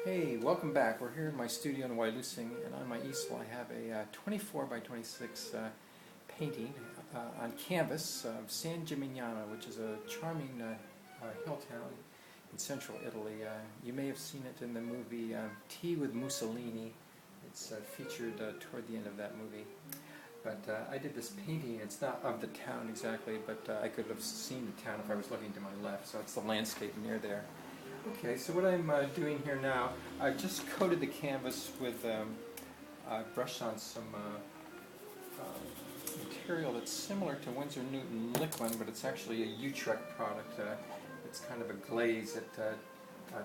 Hey, welcome back. We're here in my studio in Wyalusing, and on my easel I have a 24 by 26 painting on canvas of San Gimignano, which is a charming hill town in central Italy. You may have seen it in the movie Tea with Mussolini. It's featured toward the end of that movie. But I did this painting. It's not of the town exactly, but I could have seen the town if I was looking to my left, so it's the landscape near there. Okay, so what I'm doing here now, I've just coated the canvas with, I've brushed on some material that's similar to Winsor Newton Liquin, but it's actually a Utrecht product. It's kind of a glaze that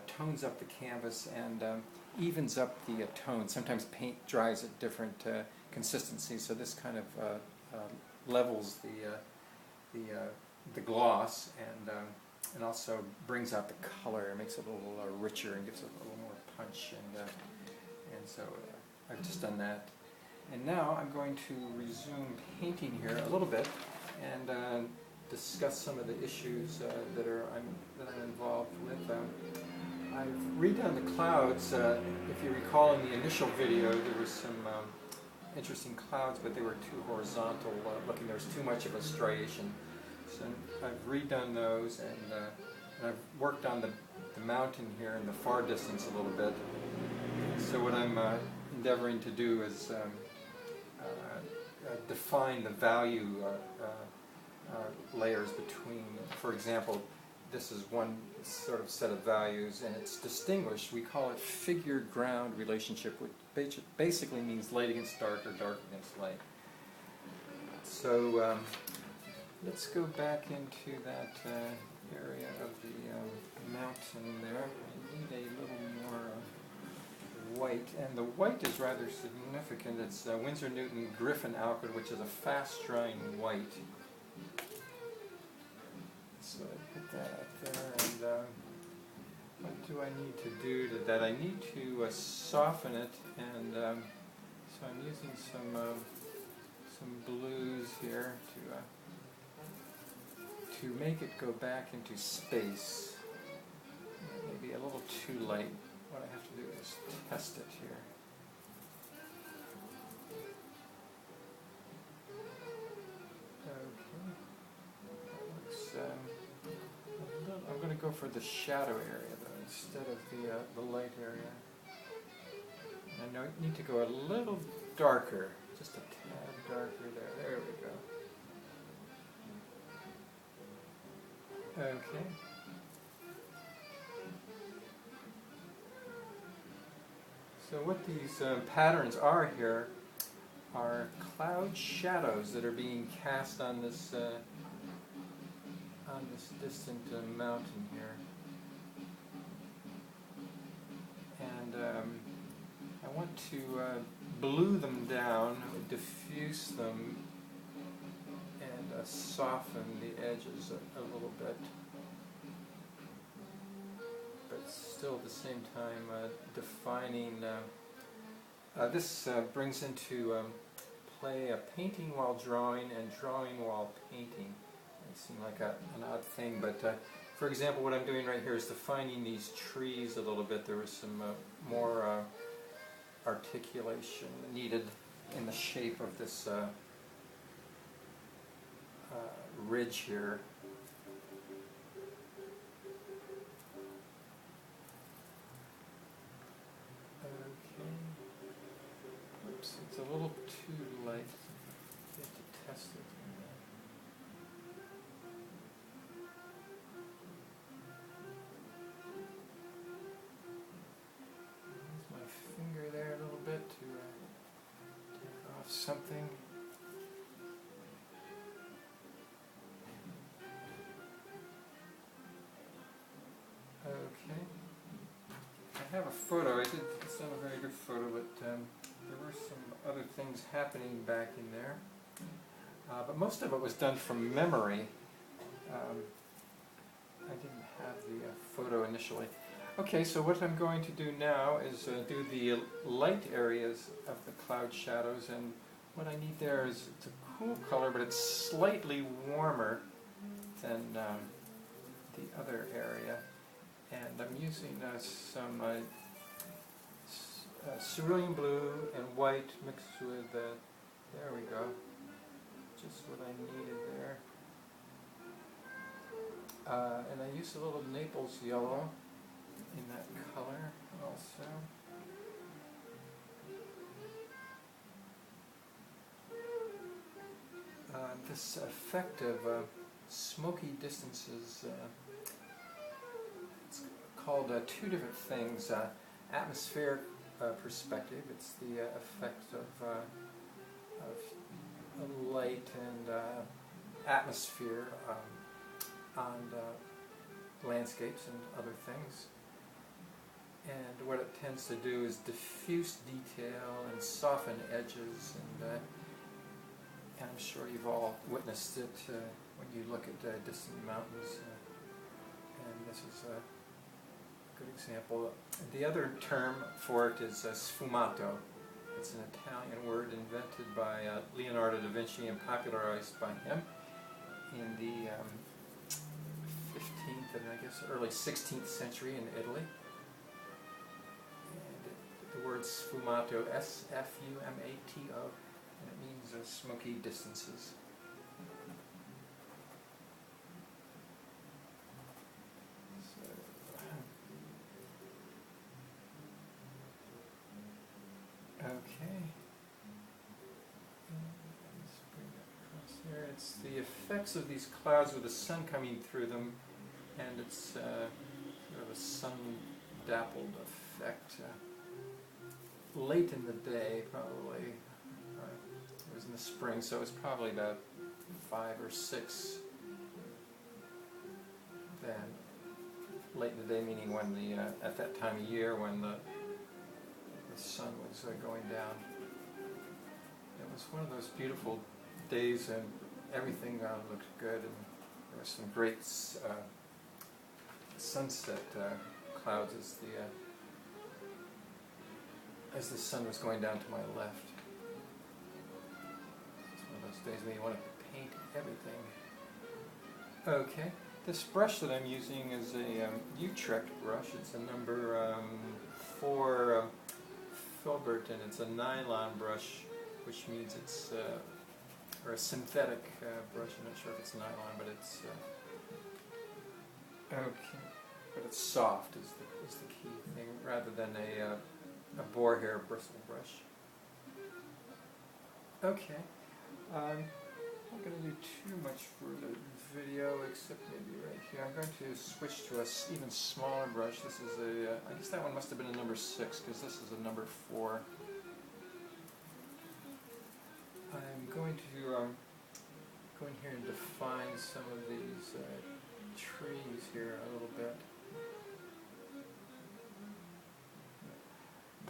tones up the canvas and evens up the tone. Sometimes paint dries at different consistencies, so this kind of levels the gloss and also brings out the color. It makes it a little richer and gives it a little more punch, and so I've just done that. And now I'm going to resume painting here a little bit and discuss some of the issues that I'm involved with. I've redone the clouds. If you recall, in the initial video there was some interesting clouds, but they were too horizontal looking. There was too much of a striation. So I've redone those, and I've worked on the mountain here in the far distance a little bit. So what I'm endeavoring to do is define the value layers between, for example, this is one sort of set of values, and it's distinguished. We call it figure-ground relationship, which basically means light against dark or dark against light. So let's go back into that area of the mountain there. I need a little more white, and the white is rather significant. It's Winsor Newton Griffin Alkyd, which is a fast-drying white. So I put that up there, and what do I need to do to that? I need to soften it, and so I'm using some blues here to make it go back into space. Maybe a little too light. What I have to do is test it here. Okay. That looks, I'm going to go for the shadow area though, instead of the light area. And I need to go a little darker, just a tad darker there. There we go. Okay. So what these patterns are here are cloud shadows that are being cast on this distant mountain here, and I want to blue them down, diffuse them, and soften the edges a little bit, but still at the same time defining. This brings into play a painting while drawing and drawing while painting. It seems like an odd thing, but for example, what I'm doing right here is defining these trees a little bit. There was some more articulation needed in the shape of this ridge here. Okay. Oops, it's a little too light. You have to test it. Use my finger there a little bit to take off something. Okay. I have a photo. It's not a very good photo, but there were some other things happening back in there. But most of it was done from memory. I didn't have the photo initially. Okay, so what I'm going to do now is do the light areas of the cloud shadows, and what I need there is, it's a cool color, but it's slightly warmer than the other area. And I'm using some cerulean blue and white mixed with, there we go, just what I needed there. And I used a little Naples yellow in that color also. This effect of smoky distances, it's called two different things. Atmospheric perspective, it's the effect of light and atmosphere on landscapes and other things. And what it tends to do is diffuse detail and soften edges, and I'm sure you've all witnessed it when you look at distant mountains, and this is a good example. The other term for it is sfumato. It's an Italian word invented by Leonardo da Vinci and popularized by him in the 15th and I guess early 16th century in Italy. And the word sfumato, S-F-U-M-A-T-O, and it means smoky distances. Okay. Let's bring that across here. It's the effects of these clouds with the sun coming through them, and it's sort of a sun-dappled effect. Late in the day, probably. It was in the spring, so it was probably about 5 or 6. Then, late in the day, meaning when the at that time of year when the sun was going down. It was one of those beautiful days, and everything looked good, and there was some great sunset clouds as the sun was going down to my left. It's one of those days when you want to paint everything. Okay, this brush that I'm using is a Utrecht brush. It's a number 4 filbert, and it's a nylon brush, which means it's or a synthetic brush. I'm not sure if it's nylon, but it's okay. But it's soft is the key thing, rather than a boar hair bristle brush. Okay, I'm not going to do too much for the video, except maybe right here. I'm going to switch to a even smaller brush. This is I guess that one must have been a number 6, because this is a number 4. I'm going to go in here and define some of these trees here a little bit.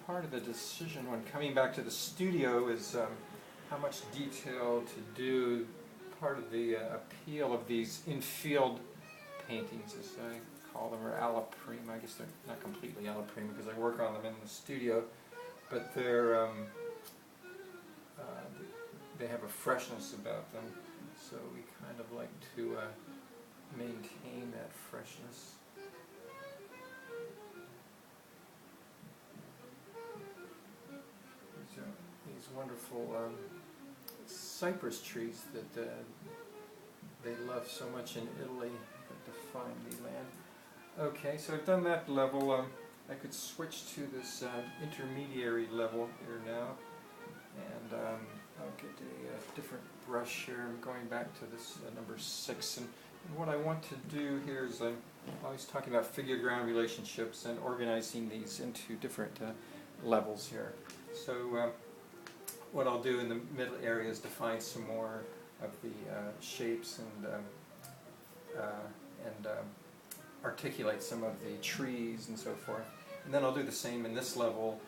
Part of the decision when coming back to the studio is how much detail to do. Part of the appeal of these in-field paintings, as I call them, or alla prima. I guess they're not completely alla prima because I work on them in the studio, but they're they have a freshness about them, so we kind of like to maintain that freshness. These wonderful cypress trees that they love so much in Italy that define the land. Okay, so I've done that level. I could switch to this intermediary level here now, and I'll get a different brush here. I'm going back to this number 6, and what I want to do here is I'm always talking about figure-ground relationships and organizing these into different levels here. So what I'll do in the middle area is define some more of the shapes and articulate some of the trees and so forth. And then I'll do the same in this level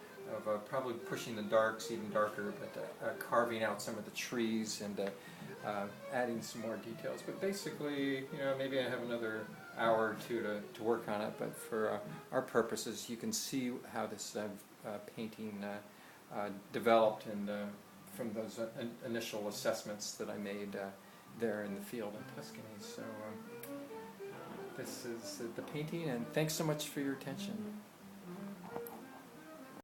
of probably pushing the darks even darker, but carving out some of the trees and adding some more details. But basically, you know, maybe I have another hour or two to work on it, but for our purposes, you can see how this painting developed, and from those initial assessments that I made there in the field in Tuscany. So this is the painting, and thanks so much for your attention.